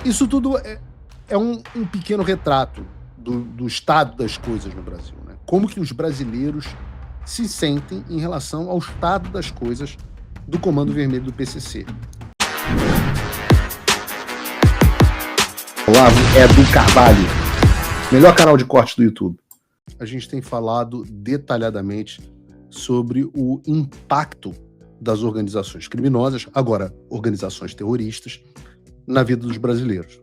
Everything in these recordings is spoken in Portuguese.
Isso tudo é um pequeno retrato do estado das coisas no Brasil, né? Como que os brasileiros se sentem em relação ao estado das coisas do Comando Vermelho do PCC. Olavo Edu Carvalho, melhor canal de corte do YouTube. A gente tem falado detalhadamente sobre o impacto das organizações criminosas, agora organizações terroristas, na vida dos brasileiros.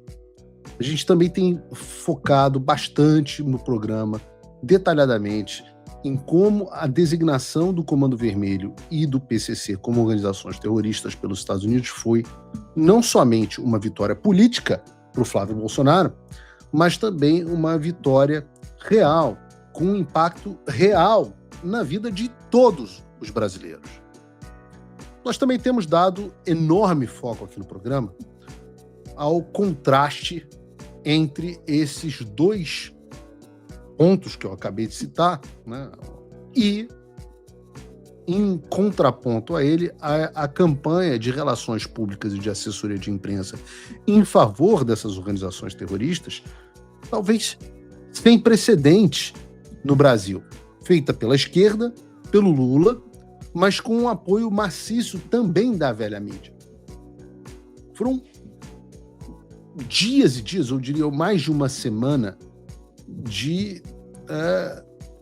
A gente também tem focado bastante no programa, detalhadamente, em como a designação do Comando Vermelho e do PCC como organizações terroristas pelos Estados Unidos foi não somente uma vitória política para o Flávio Bolsonaro, mas também uma vitória real, com um impacto real na vida de todos os brasileiros. Nós também temos dado enorme foco aqui no programa ao contraste entre esses dois pontos que eu acabei de citar, né? E, em contraponto a ele, a campanha de relações públicas e de assessoria de imprensa em favor dessas organizações terroristas, talvez sem precedentes no Brasil, feita pela esquerda, pelo Lula, mas com um apoio maciço também da velha mídia. Foram dias e dias, eu diria mais de uma semana, de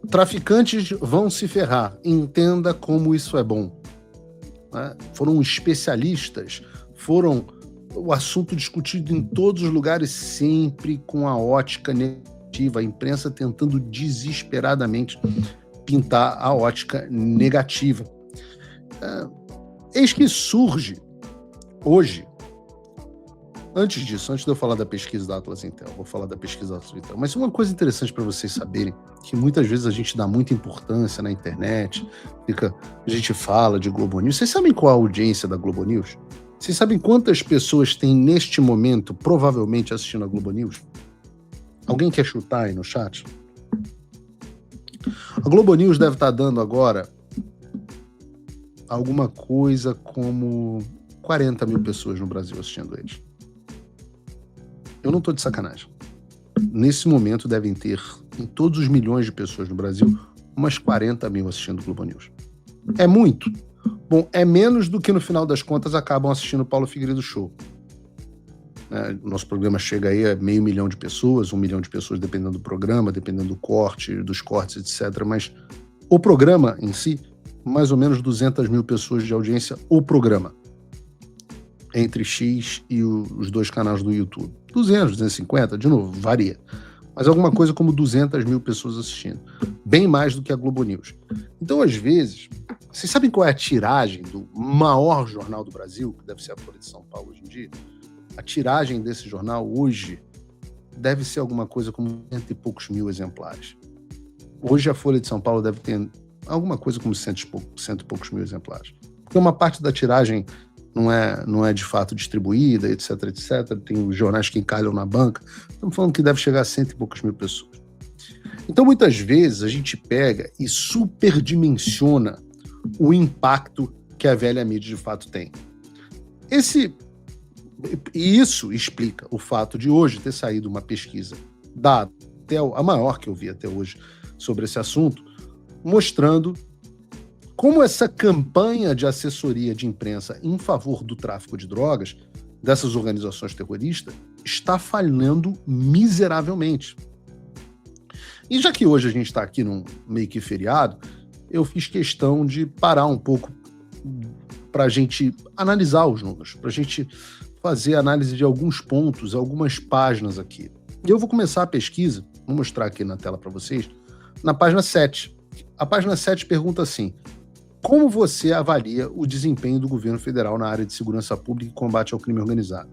traficantes vão se ferrar, entenda como isso é bom. Né? Foram especialistas, foram o assunto discutido em todos os lugares, sempre com a ótica negativa, a imprensa tentando desesperadamente pintar a ótica negativa. Eis que surge hoje, antes disso, antes de eu falar da pesquisa da Atlas Intel, vou falar da pesquisa da Atlas Intel, mas uma coisa interessante para vocês saberem, que muitas vezes a gente dá muita importância na internet, a gente fala de Globo News. Vocês sabem qual a audiência da Globo News? Vocês sabem quantas pessoas tem neste momento provavelmente assistindo a Globo News? Alguém quer chutar aí no chat? A Globo News deve estar dando agora alguma coisa como 40 mil pessoas no Brasil assistindo eles. Eu não estou de sacanagem. Nesse momento devem ter, em todos os milhões de pessoas no Brasil, umas 40 mil assistindo o Globo News. É muito? Bom, é menos do que no final das contas acabam assistindo o Paulo Figueiredo Show. Nosso programa chega aí a 500 mil de pessoas, 1 milhão de pessoas, dependendo do programa, dependendo do corte, dos cortes, etc. Mas o programa em si, mais ou menos 200 mil pessoas de audiência, o programa. Entre X e os dois canais do YouTube. 200, 250, de novo, varia. Mas alguma coisa como 200 mil pessoas assistindo. Bem mais do que a Globo News. Então, às vezes, vocês sabem qual é a tiragem do maior jornal do Brasil, que deve ser a Folha de São Paulo hoje em dia? A tiragem desse jornal hoje deve ser alguma coisa como 100 e poucos mil exemplares. Hoje a Folha de São Paulo deve ter alguma coisa como 100 e poucos mil exemplares. Porque uma parte da tiragem não é de fato distribuída, etc, etc. Tem os jornais que encalham na banca. Estamos falando que deve chegar a 100 e poucos mil pessoas. Então, muitas vezes, a gente pega e superdimensiona o impacto que a velha mídia de fato tem. E isso explica o fato de hoje ter saído uma pesquisa da Intel, a maior que eu vi até hoje sobre esse assunto, mostrando como essa campanha de assessoria de imprensa em favor do tráfico de drogas dessas organizações terroristas está falhando miseravelmente. E já que hoje a gente está aqui num meio que feriado, eu fiz questão de parar um pouco para a gente analisar os números, para a gente fazer análise de alguns pontos, algumas páginas aqui. E eu vou começar a pesquisa, vou mostrar aqui na tela para vocês, na página 7. A página 7 pergunta assim: como você avalia o desempenho do governo federal na área de segurança pública e combate ao crime organizado?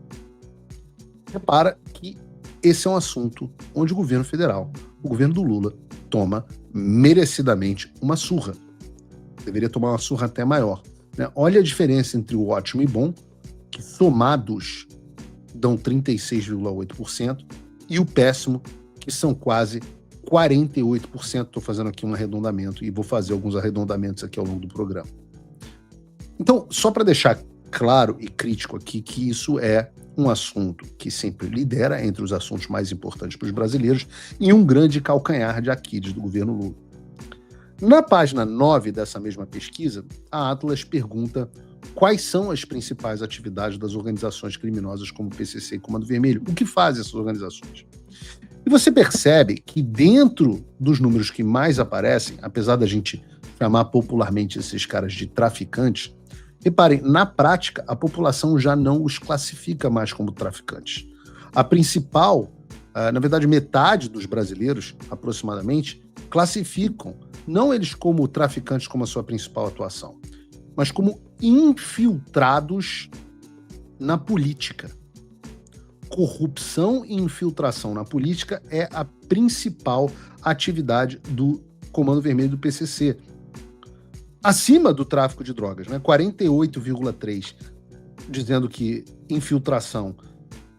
Repara que esse é um assunto onde o governo federal, o governo do Lula, toma merecidamente uma surra. Deveria tomar uma surra até maior. Né? Olha a diferença entre o ótimo e bom, que somados dão 36,8%, e o péssimo, que são quase 48%. Estou fazendo aqui um arredondamento e vou fazer alguns arredondamentos aqui ao longo do programa. Então, só para deixar claro e crítico aqui que isso é um assunto que sempre lidera entre os assuntos mais importantes para os brasileiros e um grande calcanhar de Aquiles do governo Lula. Na página 9 dessa mesma pesquisa, a Atlas pergunta quais são as principais atividades das organizações criminosas como o PCC e Comando Vermelho, o que fazem essas organizações. E você percebe que dentro dos números que mais aparecem, apesar da gente chamar popularmente esses caras de traficantes, reparem, na prática, a população já não os classifica mais como traficantes. A principal, na verdade, metade dos brasileiros, aproximadamente, classificam não eles como traficantes como a sua principal atuação, mas como infiltrados na política. Corrupção e infiltração na política é a principal atividade do Comando Vermelho do PCC. Acima do tráfico de drogas, né? 48,3%, dizendo que infiltração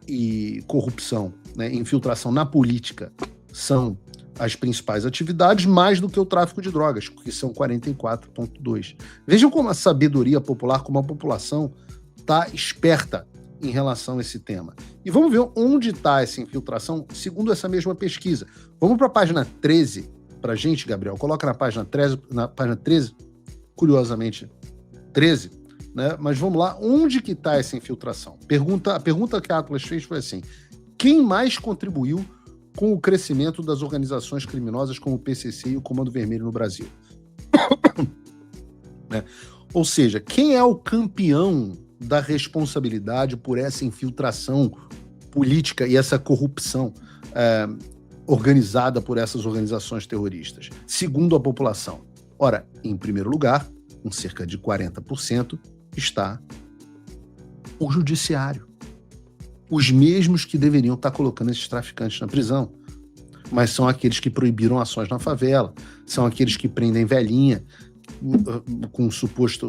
e corrupção, né? Infiltração na política são as principais atividades, mais do que o tráfico de drogas, que são 44,2%. Vejam como a sabedoria popular, como a população está esperta em relação a esse tema. E vamos ver onde está essa infiltração, segundo essa mesma pesquisa. Vamos para a página 13, para a gente, Gabriel. Coloca na página 13, curiosamente, 13, né? Mas vamos lá, onde que está essa infiltração? A pergunta que a Atlas fez foi assim: quem mais contribuiu com o crescimento das organizações criminosas como o PCC e o Comando Vermelho no Brasil? Né? Ou seja, quem é o campeão da responsabilidade por essa infiltração política e essa corrupção organizada por essas organizações terroristas, segundo a população? Ora, em primeiro lugar, com cerca de 40%, está o judiciário. Os mesmos que deveriam estar colocando esses traficantes na prisão, mas são aqueles que proibiram ações na favela, são aqueles que prendem velhinha, com supostas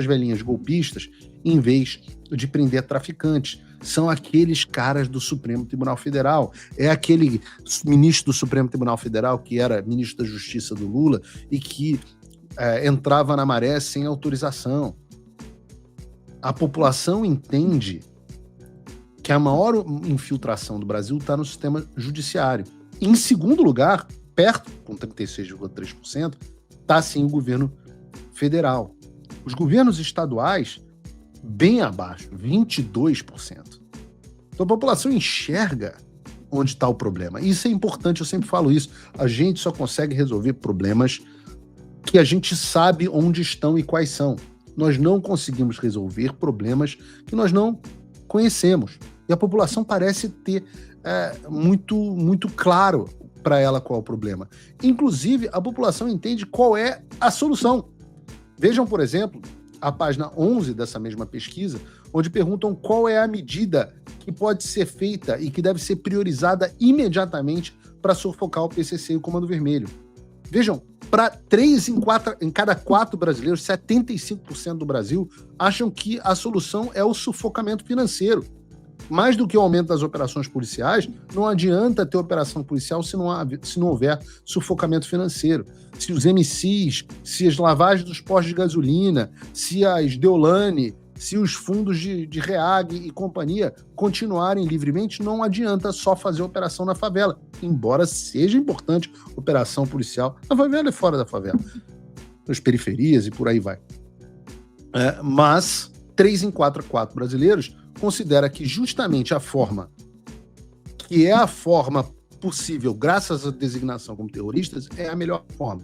velhinhas golpistas, em vez de prender traficantes. São aqueles caras do Supremo Tribunal Federal. É aquele ministro do Supremo Tribunal Federal que era ministro da Justiça do Lula e que entrava na maré sem autorização. A população entende que a maior infiltração do Brasil está no sistema judiciário. Em segundo lugar, perto, com 36,3%, está sim o governo federal. Os governos estaduais, bem abaixo, 22%. Então a população enxerga onde está o problema. Isso é importante, eu sempre falo isso. A gente só consegue resolver problemas que a gente sabe onde estão e quais são. Nós não conseguimos resolver problemas que nós não conhecemos. E a população parece ter muito claro para ela qual é o problema. Inclusive, a população entende qual é a solução. Vejam, por exemplo, a página 11 dessa mesma pesquisa, onde perguntam qual é a medida que pode ser feita e que deve ser priorizada imediatamente para sufocar o PCC e o Comando Vermelho. Vejam, para 3 em cada 4 brasileiros, 75% do Brasil, acham que a solução é o sufocamento financeiro. Mais do que o aumento das operações policiais, não adianta ter operação policial se não houver sufocamento financeiro. Se os MCs, se as lavagens dos postos de gasolina, se as Deolane, se os fundos de REAG e companhia continuarem livremente, não adianta só fazer operação na favela, embora seja importante operação policial na favela e fora da favela, nas periferias e por aí vai. Mas 3 em 4 brasileiros considera que justamente a forma que é a forma possível, graças à designação como terroristas, é a melhor forma.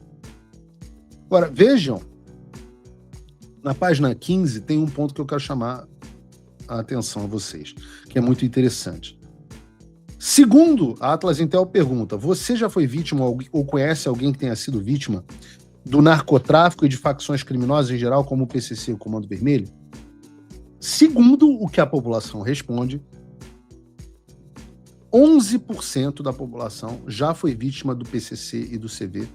Agora, vejam, na página 15 tem um ponto que eu quero chamar a atenção a vocês, que é muito interessante. Segundo a Atlas Intel pergunta, você já foi vítima ou conhece alguém que tenha sido vítima do narcotráfico e de facções criminosas em geral, como o PCC e o Comando Vermelho? Segundo o que a população responde, 11% da população já foi vítima do PCC e do CV,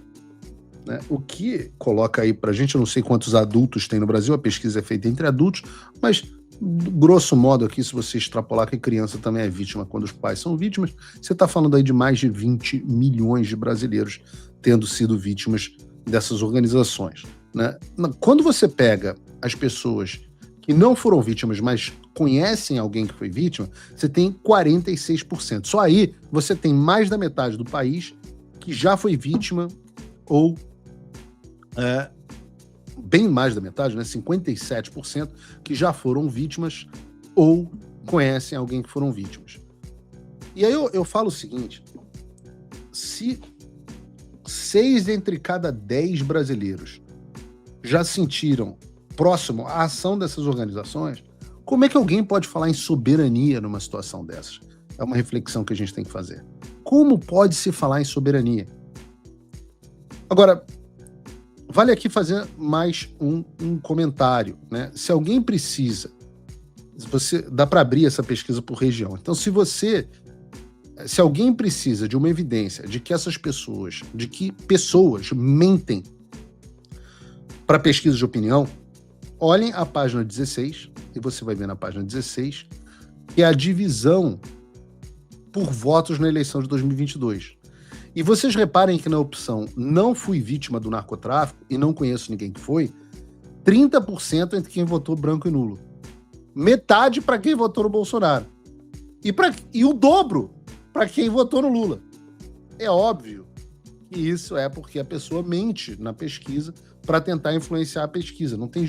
né? O que coloca aí pra gente, eu não sei quantos adultos tem no Brasil, a pesquisa é feita entre adultos, mas grosso modo aqui, se você extrapolar que a criança também é vítima quando os pais são vítimas, você está falando aí de mais de 20 milhões de brasileiros tendo sido vítimas dessas organizações, né? Quando você pega as pessoas que não foram vítimas, mas conhecem alguém que foi vítima, você tem 46%. Só aí você tem mais da metade do país que já foi vítima, ou bem mais da metade, né? 57%, que já foram vítimas ou conhecem alguém que foram vítimas. E aí eu falo o seguinte: se 6 entre cada 10 brasileiros já sentiram próximo à ação dessas organizações, como é que alguém pode falar em soberania numa situação dessas? É uma reflexão que a gente tem que fazer. Como pode se falar em soberania? Agora, vale aqui fazer mais um comentário, né? Se alguém precisa, dá para abrir essa pesquisa por região. Então, se alguém precisa de uma evidência de que pessoas mentem para pesquisa de opinião, olhem a página 16, e você vai ver na página 16, que é a divisão por votos na eleição de 2022. E vocês reparem que na opção não fui vítima do narcotráfico e não conheço ninguém que foi, 30% entre quem votou branco e nulo. Metade para quem votou no Bolsonaro. E o dobro para quem votou no Lula. É óbvio que isso é porque a pessoa mente na pesquisa para tentar influenciar a pesquisa. Não tem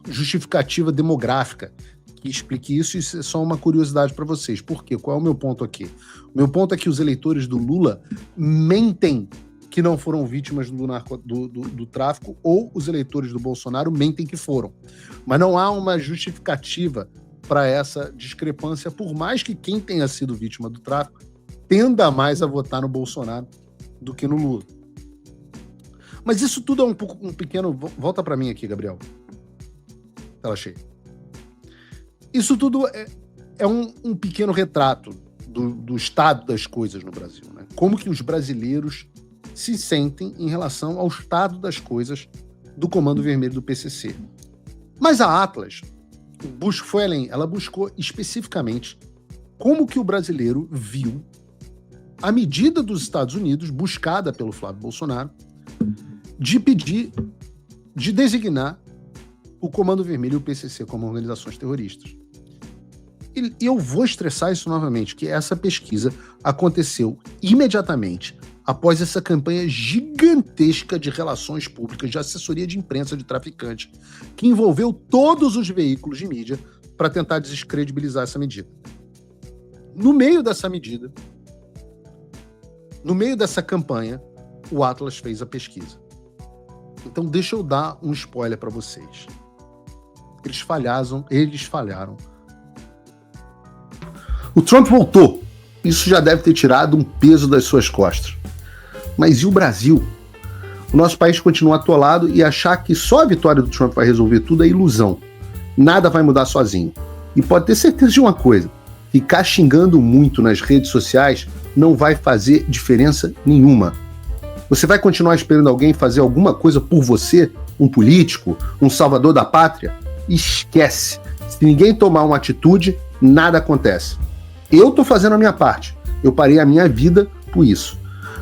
justificativa demográfica que explique isso. Isso é só uma curiosidade para vocês. Por quê? Qual é o meu ponto aqui? O meu ponto é que os eleitores do Lula mentem que não foram vítimas do tráfico, ou os eleitores do Bolsonaro mentem que foram. Mas não há uma justificativa para essa discrepância, por mais que quem tenha sido vítima do tráfico tenda mais a votar no Bolsonaro do que no Lula. Mas isso tudo é um pequeno... Volta para mim aqui, Gabriel. Tela cheia. Isso tudo é um pequeno retrato do estado das coisas no Brasil, né? Como que os brasileiros se sentem em relação ao estado das coisas do Comando Vermelho do PCC. Mas a Atlas foi além. Ela buscou especificamente como que o brasileiro viu a medida dos Estados Unidos, buscada pelo Flávio Bolsonaro, de designar o Comando Vermelho e o PCC como organizações terroristas. E eu vou estressar isso novamente, que essa pesquisa aconteceu imediatamente após essa campanha gigantesca de relações públicas, de assessoria de imprensa de traficante, que envolveu todos os veículos de mídia para tentar descredibilizar essa medida. No meio dessa medida, no meio dessa campanha, o Atlas fez a pesquisa. Então deixa eu dar um spoiler para vocês. Eles falharam. O Trump voltou. Isso já deve ter tirado um peso das suas costas. Mas e o Brasil? O nosso país continua atolado, e achar que só a vitória do Trump vai resolver tudo é ilusão. Nada vai mudar sozinho. E pode ter certeza de uma coisa: ficar xingando muito nas redes sociais não vai fazer diferença nenhuma. Você vai continuar esperando alguém fazer alguma coisa por você? Um político? Um salvador da pátria? Esquece. Se ninguém tomar uma atitude, nada acontece. Eu estou fazendo a minha parte. Eu parei a minha vida por isso.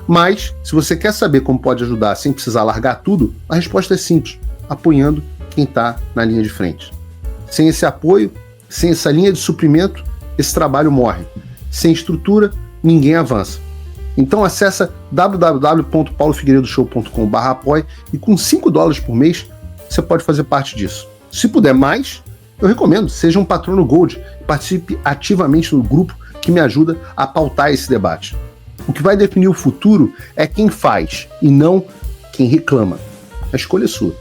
Mas, se você quer saber como pode ajudar sem precisar largar tudo, a resposta é simples: apoiando quem está na linha de frente. Sem esse apoio, sem essa linha de suprimento, esse trabalho morre. Sem estrutura, ninguém avança. Então acessa www.paulofigueiredoshow.com/apoie e com $5 por mês você pode fazer parte disso. Se puder mais, eu recomendo, seja um patrono Gold e participe ativamente no grupo que me ajuda a pautar esse debate. O que vai definir o futuro é quem faz e não quem reclama. A escolha é sua.